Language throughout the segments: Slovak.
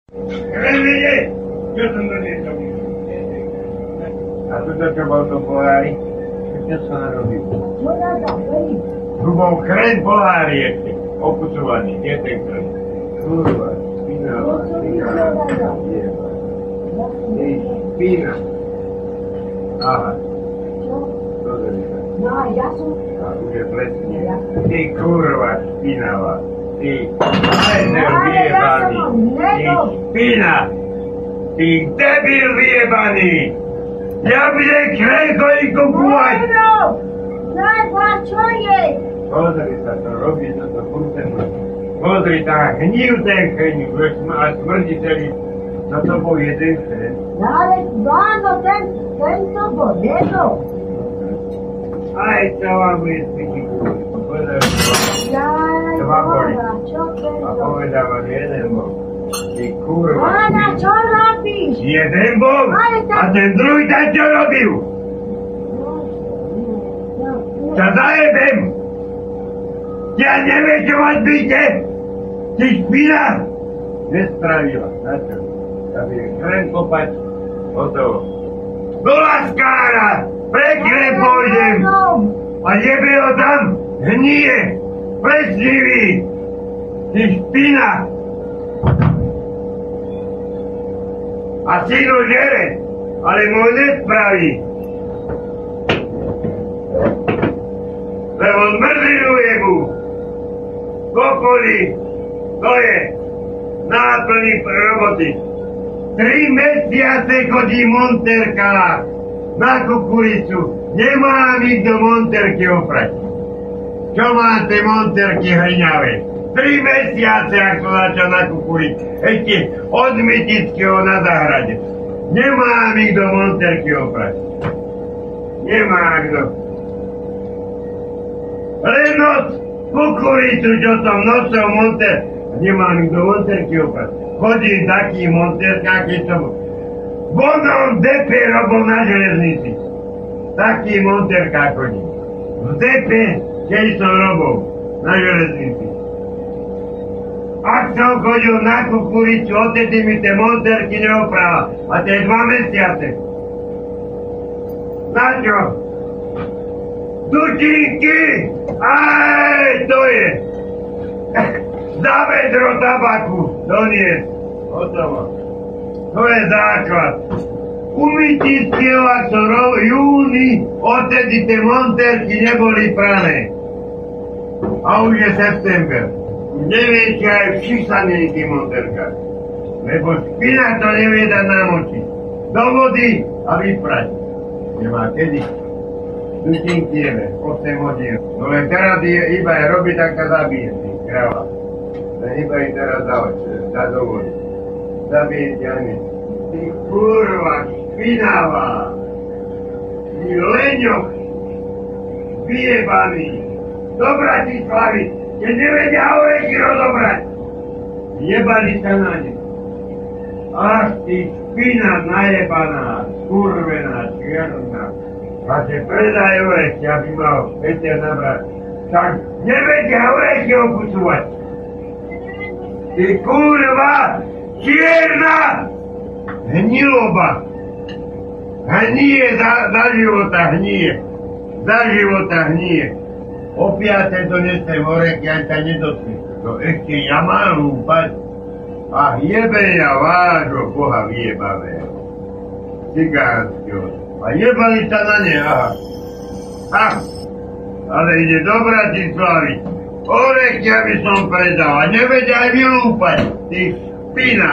Kremene! Čo som to niečo? A tuto čo bol to pohári? Čo sa narodil? Čo rada, veri? Tu bol chren pohári ešte. Opucovaný, nie ten chren. Kurva, špinava, špina. Aha. Čo? Dozri sa. No a ja som... A už je presne. Ty kurva, špinava. Ty nezer vyjebaný. Ty špina. Ty debil vyjebaný. Ja budem krejkovi kupovať. Najba, čo je? Pozri sa, to robí toto kurtenú. Pozri, tá hnív ten chrň, a smrdí celý. No to bol jeden chrň. Ale áno, tento bol jedno. Aj čo vám bude spičíku. Povedal Jaj, čo vám boli. Boha, čo A tento? povedal vám jeden bol. Ty kurva. Ána, čo robíš? Jeden bol a ten druhý tam čo robil? Ťa zajebem! Ja neviem, čo máš byte! Ty špina! Nespravila, na čo? Ja by chrén kopať, hotovo. Do Laskára! Prekre pôjdem! A jebe ho tam! Hnie! Plesnivý! Ty špina! A synu žere, ale môj nespraví. Lebo zmrzlinu jebu. Kokoli, to je náplný roboty. 3 mesiace chodí monterka na kukuricu. Nemám ich do monterky oprať. Čo máte monterky hriňavé? 3 mesiace, ako začal na kukuricu. Ešte od Mytického na záhrade. Nemám ich do monterky oprať. Nemám do... Len noc kukuricu, čo som nosil monter, nemám ich do monterky oprať. Chodím taký monterka, keď som vonom depe robil na železnici. Taký monterka chodím. V depe, keď som robil na železnici. Ak som chodil na kukuricu, odtedy mi tie monterky neoprava. A tie 2 mesiace. Na čo? Dučinky! Aj, to je! Za vedro tabaku doniesť. Hotovo. To je základ. U Mytického, ak som robil júni, odtedy tie monterky neboli prané. A už je september. Nevie, či aj všisaný tým monterkách. Lebo špina to nevie dať namočiť. Do vody a vyprať. Nemá kedy. Dučinky jeme, 8 hodín. No len teraz iba je robí, tak sa zabije, ty kráva. Len iba ich teraz dá do vody. Zabije ťa. Ty kurva, špinavá. Ty leňoch. Vyjebaný. Do Bratislavy. Keď nevedia oreky rozobrať. Jebali sa na ne. Ach, ty špina najebaná, skurvená, čierna. A že predaj oreky, aby mal Peter nabrať. Tak nevedia oreky opucovať. Ty kurva, čierna, hniloba. Hnie za života, hnie. Za života hnie. O 5. donesem oreky, ani ťa nedotkne. To ešte ja mám lúpať. A jebe ja vášho Boha vyjebaného. Cigánskeho. A jebali sa na ne, aha. Ale ide do Bratislavy. Oreky, aby som predal. A nevedia aj vylúpať. Ty špina.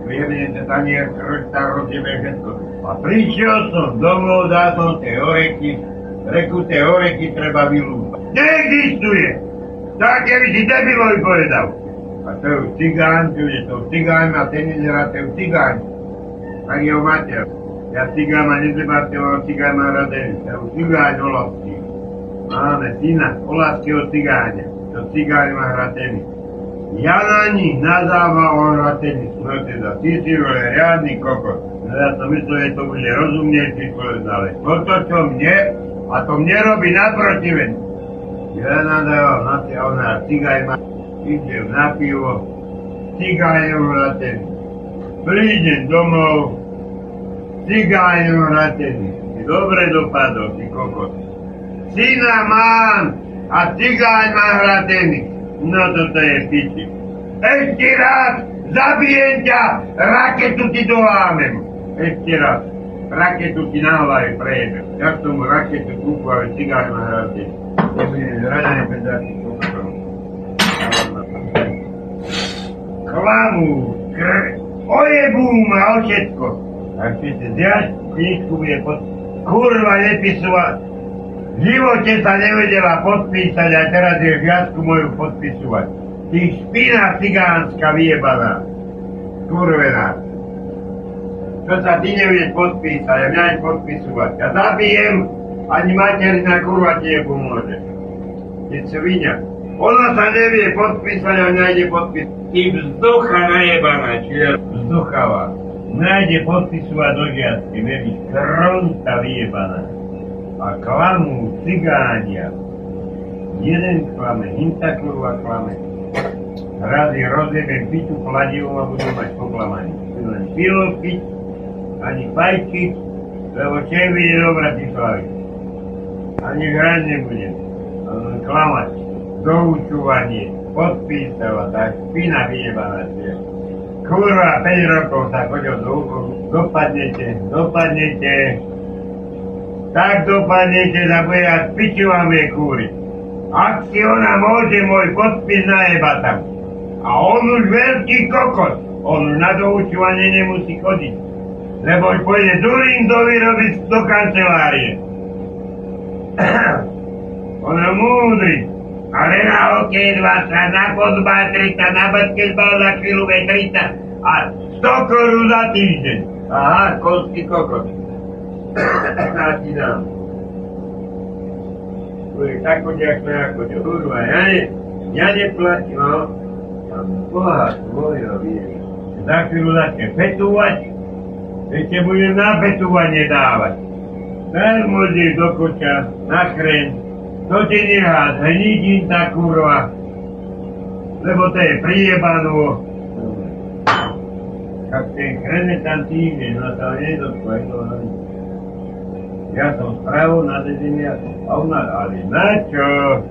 Vieme, že tam je krčta rozjebe všetko. A prišiel som domov, dal som tie oreky. Reku, tie oreky treba vylúpať. Neexistuje! Tak, keby si debilovi povedal. A to je už cigán, je to cigán a ten nezerá, to je už cigán. Tak jeho mater. Ja cigán ma nezebatoval, cigán ma radený. To je už cigán Olavský. Máme syna Olavského cigáňa. To cigán má hratený. Ja na nich nazával on hratený. No teda, ty si riadny kokos. No ja som myslel, že to bude rozumnejší človek, ale toto čo mne, a to mne robí naprotiven. Ja nadával na ona cigaj ma, idem na pivo, cigáňom hratený. Prídem domov, cigáňom hratený. Dobre dopadol, ty kokos. Syna mám a cigáň má hratený. No toto je piči. Ešte raz zabijem ťa, raketu ti dolámem. Ešte raz. Raketu ti na hlave prejebem. Ja k tomu raketu kúpu, ale cigáň má hratený. Nebudem zraďaný pedáky kokos. Klamu, ojebú ma o všetko. Ak chcete zjať, knižku bude kurva nepisovať. V živote sa nevedela podpísať a teraz je viacku moju podpisovať. Ty špina cigánska vyjebaná. Kurvená. Čo sa ty nevieš podpísať a mňa podpisovať. Ja zabijem, ani materina kurva ti nepomôže. Ty svinia. Ona sa nevie podpísať a mňa ide podpísať. Ty vzducha najebaná, čiže vzduchavá. Mňa ide podpisovať do žiadky, nevíš, kronta vyjebaná. A klamu cigánia. Jeden klame, hinta kurva klame. Razy rozjebem pitu kladivom a budú mať poklamaní. Len pilo piť, ani fajčiť, lebo čem vyjde dobrá ti slaviť. Ani hrať nebudem, ale len klamať. Doučúvanie, podpísala, tá špina vyjebaná tiež. Kurva, 5 rokov sa chodil do úkoru, dopadnete. Tak dopadnete, za bude ja z piču vám je kúriť. Ak si ona môže môj podpis najebať tam. A on už veľký kokos, on už na doučúvanie nemusí chodiť. Lebo už pôjde do výroby do kancelárie. On je múdry. Ale na hokej 20, na fotbal 30, na basketbal za chvíľu 30 a 100 korún za týždeň. Aha, kolský kokos. A ti dám. Budeš tak chodil, jak sme ako ťa. Kurva, ja neplatím, no. Boha svojho, vieš. Za chvíľu začne petúvať, ešte budem na petúvanie dávať. Tak môžeš do koča, na chreň, to ti nehá, hnídin tá kurva, lebo to je prijebanú. Tak ten chrene tam týmne, no to nedotkla, ja som spravo na dedine a ona, ale načo?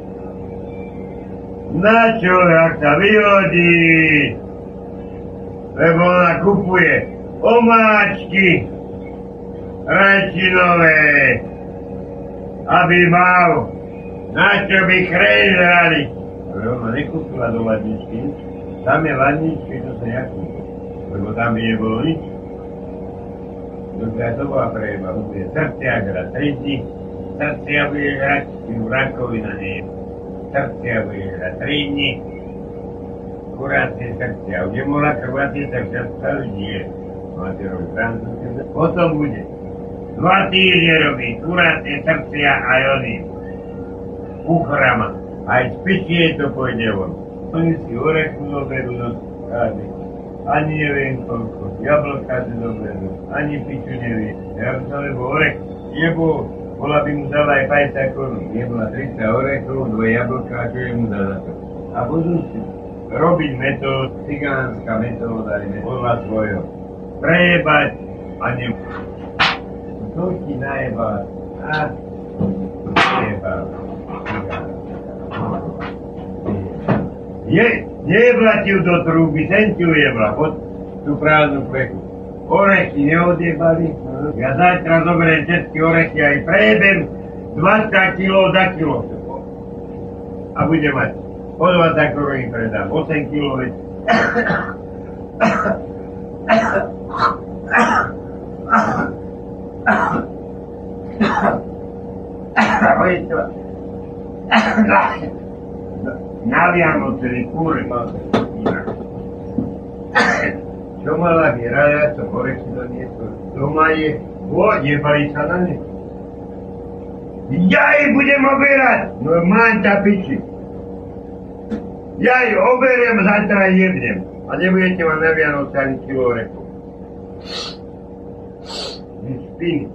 Načo, jak sa vyhodí? Lebo ona kupuje omáčky rajčinové, aby mal, načo by chrežrali. Ale ona nekúpila do ladničky, tam je ladničky, to sa ja kúpil, lebo tam by nebolo nič. Dokiaľ to bola prejeba, bude srdcia hrať 3 dní, srdcia bude hrať, rakovina nie je. Srdcia bude hrať 3 dní, kurácie srdcia, už nemohla krvácie srdcia celý nie. Máte robiť francúzske, potom bude 2 týždne robiť kurácie srdcia a jody. Uchrama, aj z pičie to pôjde von. Oni si orechu zoberú do skády. Ani neviem koľko, jablka si doberú, ani piču neviem. Ja by som lebo orech, bola by mu dala aj 50 korún. Jebola 30 orechov, 2 jablka, čo je mu dala to. A budú si robiť metód, cigánska metóda, podľa svojho. Prejebať a ne... To ti najebá. A... Najebá. Nejebla ti ju do trúby, ten ti ju jebla, pod tú prázdnu plechu. Orechy neodjebali, ja zajtra zoberiem všetky orechy aj prejebem 20 kg za kilo. A bude mať, po 20 korún predám, 8 kg veď. Na Vianoce, kurva. Čo mala Viera, ja som orechy doniesol. Doma je, jebali sa na ne. Ja ich budem oberať, no mám ťa piči. Ja ich oberiem, zajtra jebnem. A nebudete mať na Vianoce ani kilo orechov. Vy špiny.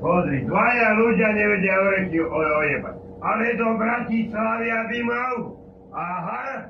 Pozri, 2 ľudia nevedia orechy ojebať. Ale do Bratislavy by mal. Aha.